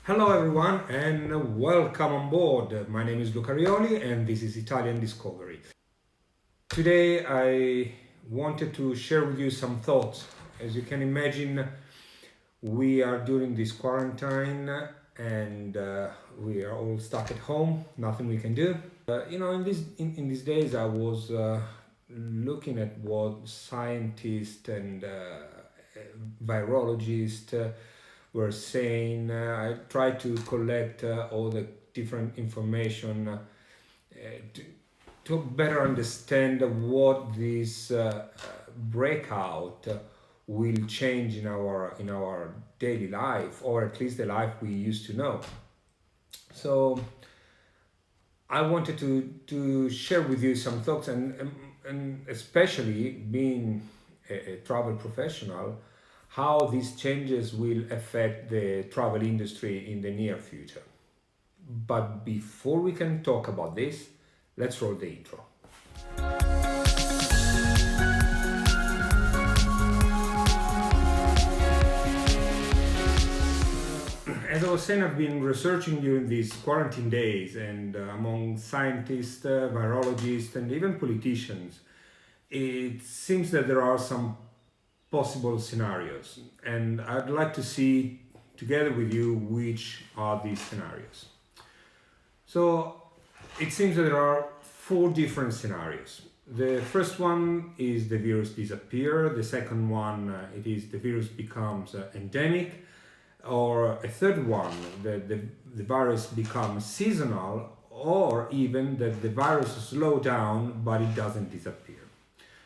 Hello everyone and welcome on board. My name is Luca Rioli and this is Italian Discovery. Today I wanted to share with you some thoughts. As you can imagine, we are during this quarantine and we are all stuck at home, nothing we can do. In these days I was looking at what scientists and virologists were saying. I tried to collect all the different information to, to better understand what this breakout will change in our daily life, or at least the life we used to know. So I wanted to share with you some thoughts, and especially being a travel professional, how these changes will affect the travel industry in the near future. But before we can talk about this, let's roll the intro. As I was saying, I've been researching during these quarantine days, and among scientists, virologists, and even politicians, it seems that there are some possible scenarios, and I'd like to see together with you which are these scenarios. So it seems that there are four different scenarios. The first one is the virus disappear. The second one, it is the virus becomes endemic. Or a third one, that the virus becomes seasonal, or even that the virus slow down but it doesn't disappear.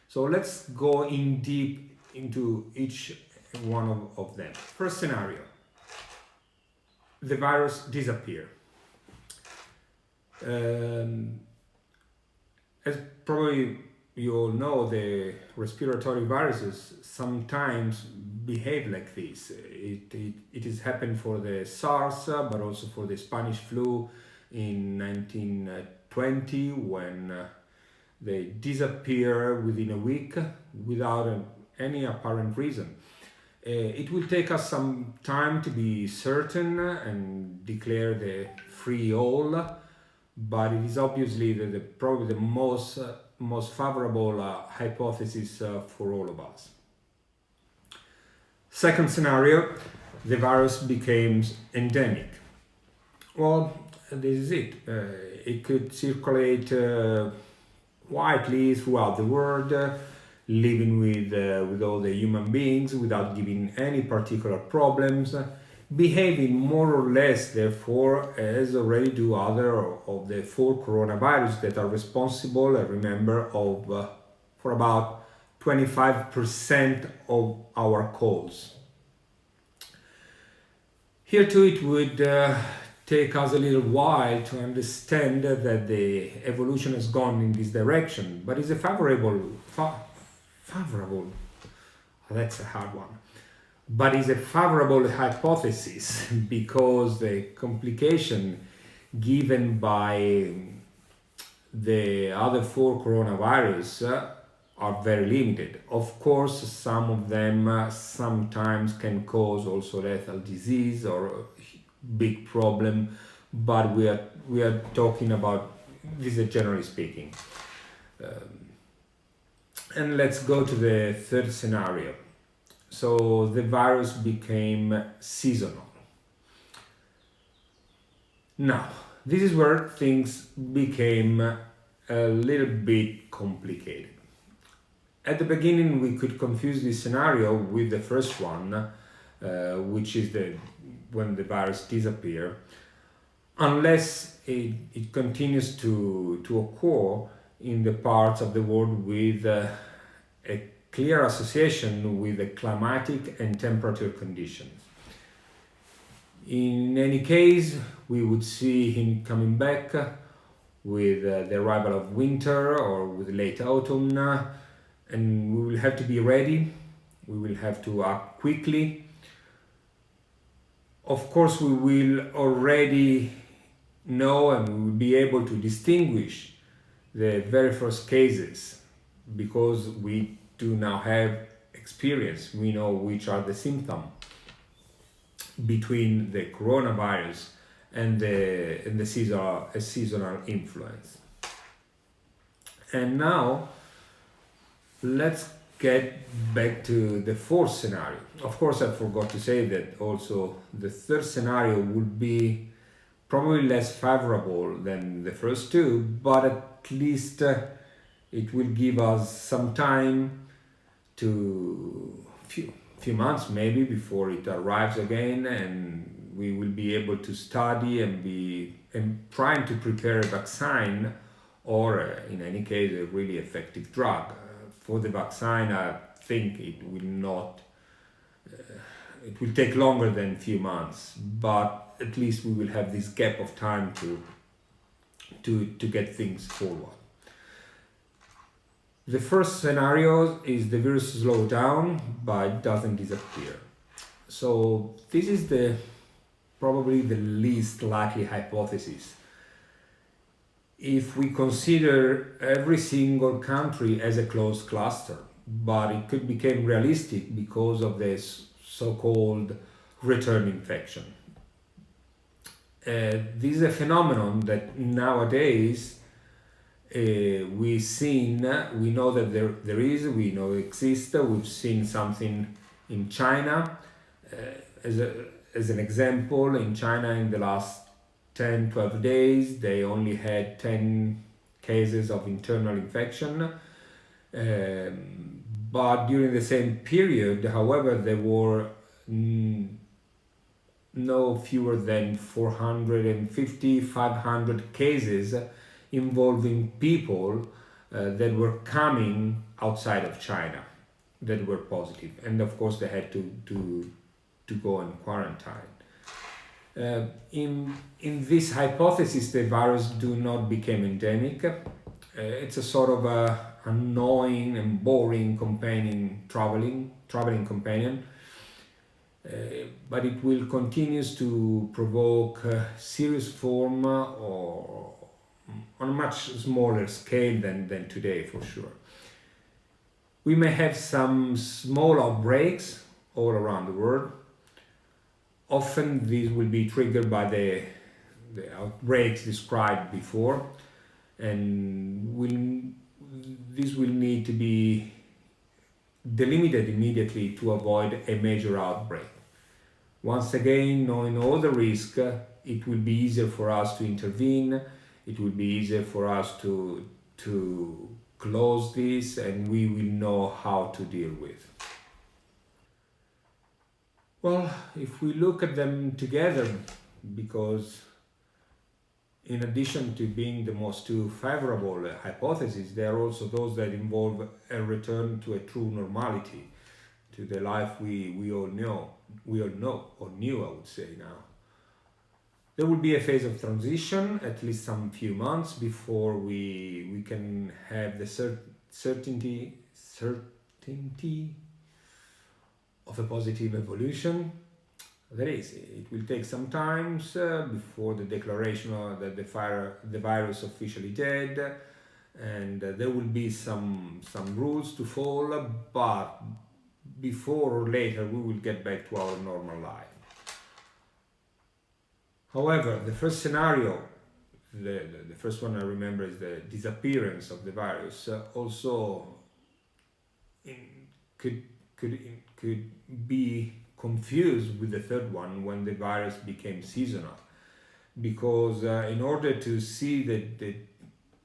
So let's go in deep into each one of them. First scenario, the virus disappear. As probably you all know, the respiratory viruses sometimes behave like this. It has happened for the SARS, but also for the Spanish flu in 1920, when they disappear within a week without any apparent reason. It will take us some time to be certain and declare the free all, but it is obviously probably the most favorable hypothesis for all of us. Second scenario, the virus becomes endemic. Well, this is it. It could circulate widely throughout the world, living with all the human beings without giving any particular problems, behaving more or less, therefore, as already do other of the four coronavirus that are responsible, remember, for about 25% of our colds. Here too, it would take us a little while to understand that the evolution has gone in this direction, but it's a favorable, that's a hard one, but it's a favorable hypothesis because the complication given by the other four coronavirus are very limited. Of course, some of them sometimes can cause also lethal disease or a big problem, but we are talking about this generally speaking. And let's go to the third scenario. So the virus became seasonal. Now, this is where things became a little bit complicated. At the beginning, we could confuse this scenario with the first one, which is when the virus disappears, unless it continues to occur in the parts of the world with a clear association with the climatic and temperature conditions. In any case, we would see him coming back with the arrival of winter or with late autumn, and we will have to be ready. We will have to act quickly. Of course, we will already know and we will be able to distinguish the very first cases because we do now have experience. We know which are the symptoms. between the coronavirus and the seasonal influence. And now let's get back to the fourth scenario. Of course, I forgot to say that also the third scenario would be probably less favorable than the first two, but at least it will give us some time to few months maybe before it arrives again, and we will be able to study and trying to prepare a vaccine, or in any case a really effective drug. For the vaccine, I think it will not it will take longer than few months, but at least we will have this gap of time to get things forward. The first scenario is the virus slows down but doesn't disappear. So this is the probably the least likely hypothesis. If we consider every single country as a closed cluster, but it could become realistic because of this so-called return infection. This is a phenomenon that nowadays we know that we know it exists. We've seen something in China. As an example, in China in the last 10-12 days, they only had 10 cases of internal infection. But during the same period, however, there were no fewer than 450, 500 cases involving people that were coming outside of China that were positive. And of course, they had to go in quarantine. In this hypothesis, the virus do not become endemic. It's a sort of a annoying and boring traveling companion, but it will continue to provoke serious form or on a much smaller scale than today, for sure. We may have some small outbreaks all around the world. Often these will be triggered by the outbreaks described before, and this will need to be delimited immediately to avoid a major outbreak. Once again, knowing all the risk, it will be easier for us to intervene. It will be easier for us to close this, and we will know how to deal with. Well, if we look at them together, because in addition to being the most two favorable hypotheses, there are also those that involve a return to a true normality, to the life we all know, or knew, I would say now. There will be a phase of transition, at least some few months before we can have the certainty of a positive evolution. That is, it will take some time before the declaration that the virus officially dead, and there will be some rules to follow, but before or later we will get back to our normal life. However, the first scenario, the first one I remember is the disappearance of the virus, also could be confused with the third one when the virus became seasonal, because in order to see that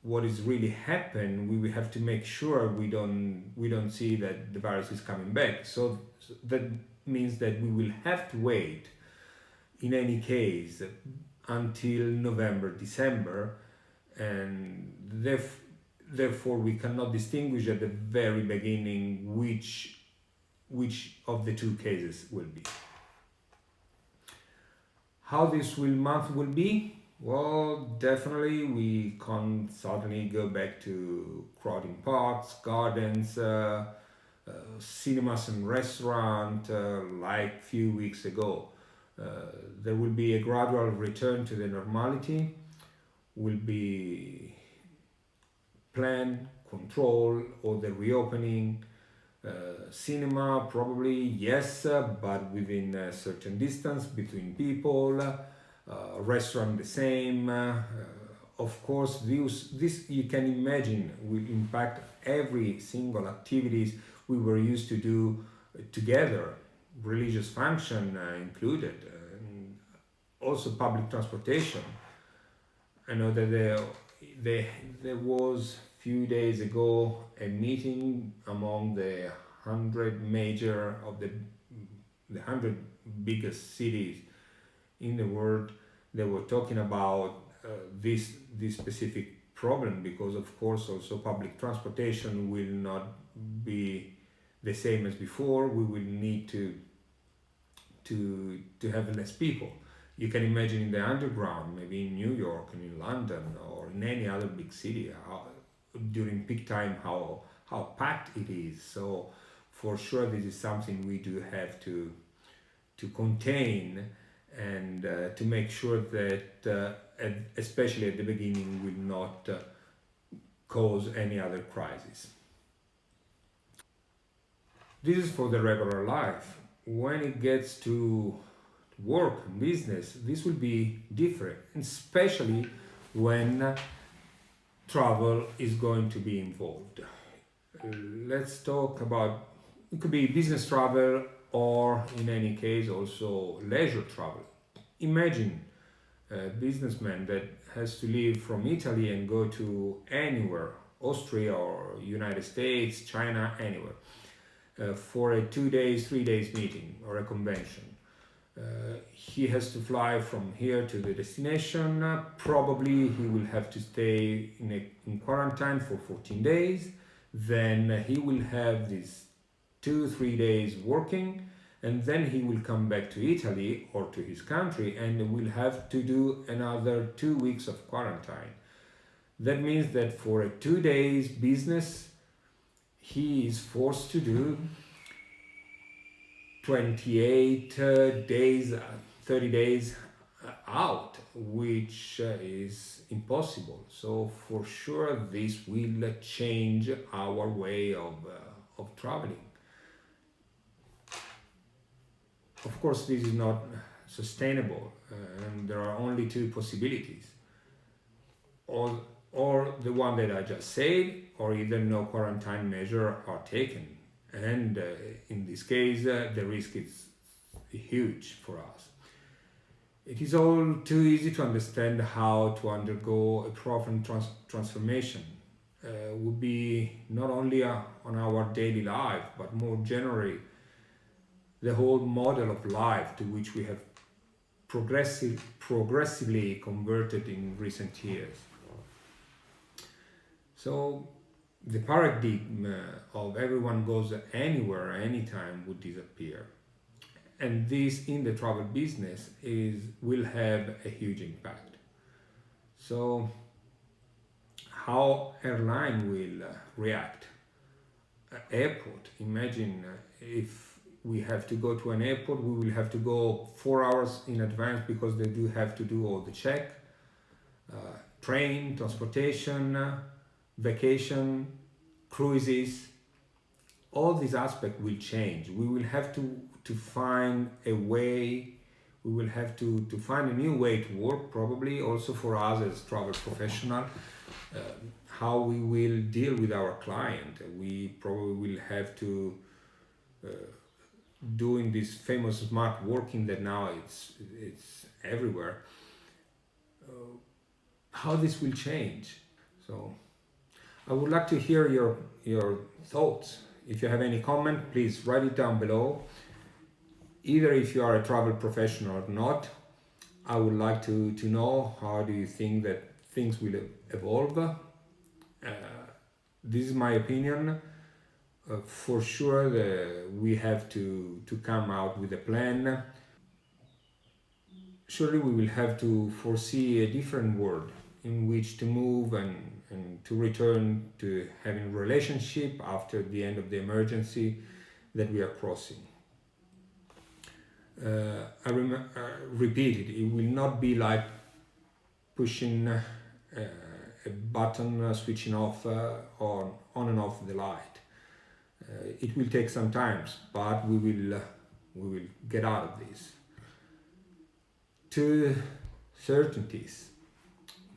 what is really happened, we will have to make sure we don't see that the virus is coming back. So that means that we will have to wait in any case until November, December, and therefore we cannot distinguish at the very beginning which of the two cases will be. How this month will be? Well, definitely we can't suddenly go back to crowding parks, gardens, cinemas and restaurants like few weeks ago. There will be a gradual return to the normality, will be planned, control, or the reopening Cinema, probably yes, but within a certain distance between people. Restaurant, the same. Of course, this you can imagine will impact every single activities we were used to do together, religious function included, and also public transportation. I know that there, there was few days ago a meeting among the 100 biggest cities in the world. They were talking about this specific problem because of course also public transportation will not be the same as before. We will need to have less people. You can imagine in the underground, maybe in New York and in London or in any other big city, during peak time, how packed it is. So for sure, this is something we do have to contain and to make sure that, especially at the beginning, will not cause any other crisis. This is for the regular life. When it gets to work, business, this will be different, especially when travel is going to be involved. Let's talk about it could be business travel or, in any case, also leisure travel. Imagine a businessman that has to leave from Italy and go to anywhere, Austria or United States, China, anywhere, for a 2 days, 3 days meeting or a convention. He has to fly from here to the destination. Probably he will have to stay in quarantine for 14 days. Then he will have these 2 3 days working, and then he will come back to Italy or to his country and will have to do another 2 weeks of quarantine. That means that for a 2 days business, he is forced to do 28 days, 30 days out, which is impossible. So for sure, this will change our way of traveling. Of course, this is not sustainable, and there are only two possibilities, or, or the one that I just said, or either no quarantine measure are taken. And in this case, the risk is huge for us. It is all too easy to understand how to undergo a profound transformation. Would be not only on our daily life, but more generally the whole model of life to which we have progressively converted in recent years. So the paradigm of everyone goes anywhere, anytime would disappear. And this in the travel business is will have a huge impact. So how airline will react? Airport. Imagine if we have to go to an airport, we will have to go 4 hours in advance because they do have to do all the check, train, transportation, vacation, cruises. All these aspects will change. We will have to find a way. We will have to find a new way to work, probably also for us as travel professional. Uh, how we will deal with our client. We probably will have to uh, doing this famous smart working that now it's everywhere. How this will change. So I would like to hear your thoughts. If you have any comment, please write it down below. Either if you are a travel professional or not, I would like to know how do you think that things will evolve. This is my opinion. For sure, we have to come out with a plan. Surely we will have to foresee a different world in which to move and to return to having relationship after the end of the emergency that we are crossing. Repeat it. It will not be like pushing a button, switching off or on and off the light. It will take some time, but we will get out of this. Two certainties.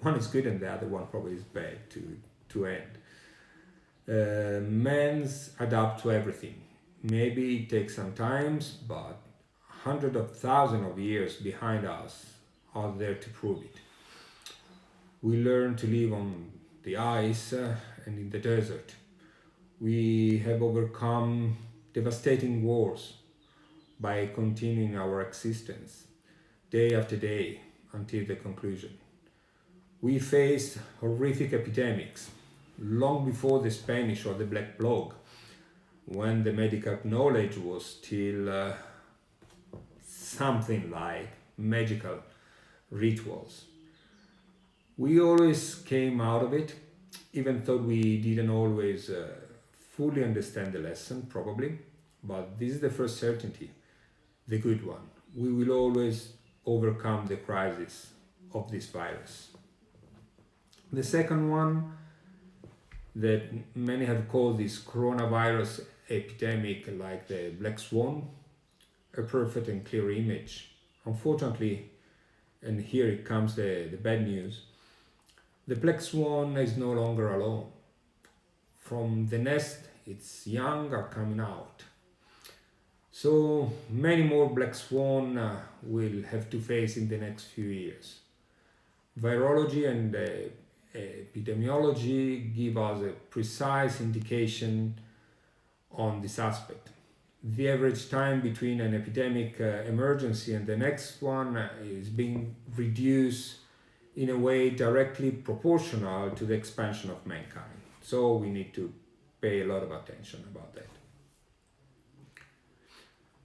One is good and the other one probably is bad to end. Men's adapt to everything. Maybe it takes some time, but hundreds of thousands of years behind us are there to prove it. We learn to live on the ice and in the desert. We have overcome devastating wars by continuing our existence day after day until the conclusion. We faced horrific epidemics long before the Spanish or the Black Plague, when the medical knowledge was still something like magical rituals. We always came out of it, even though we didn't always fully understand the lesson, probably. But this is the first certainty, the good one. We will always overcome the crisis of this virus. The second one, that many have called this coronavirus epidemic like the black swan, a perfect and clear image. Unfortunately, and here it comes the bad news, the black swan is no longer alone. From the nest, its young are coming out. So many more black swan will have to face in the next few years. Virology and epidemiology give us a precise indication on this aspect. The average time between an epidemic emergency and the next one is being reduced in a way directly proportional to the expansion of mankind. So we need to pay a lot of attention about that.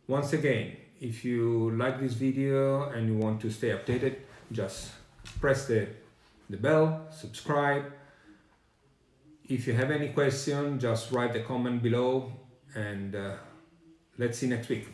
Once again, if you like this video and you want to stay updated, just press the bell, subscribe. If you have any question, just write the comment below, and let's see next week.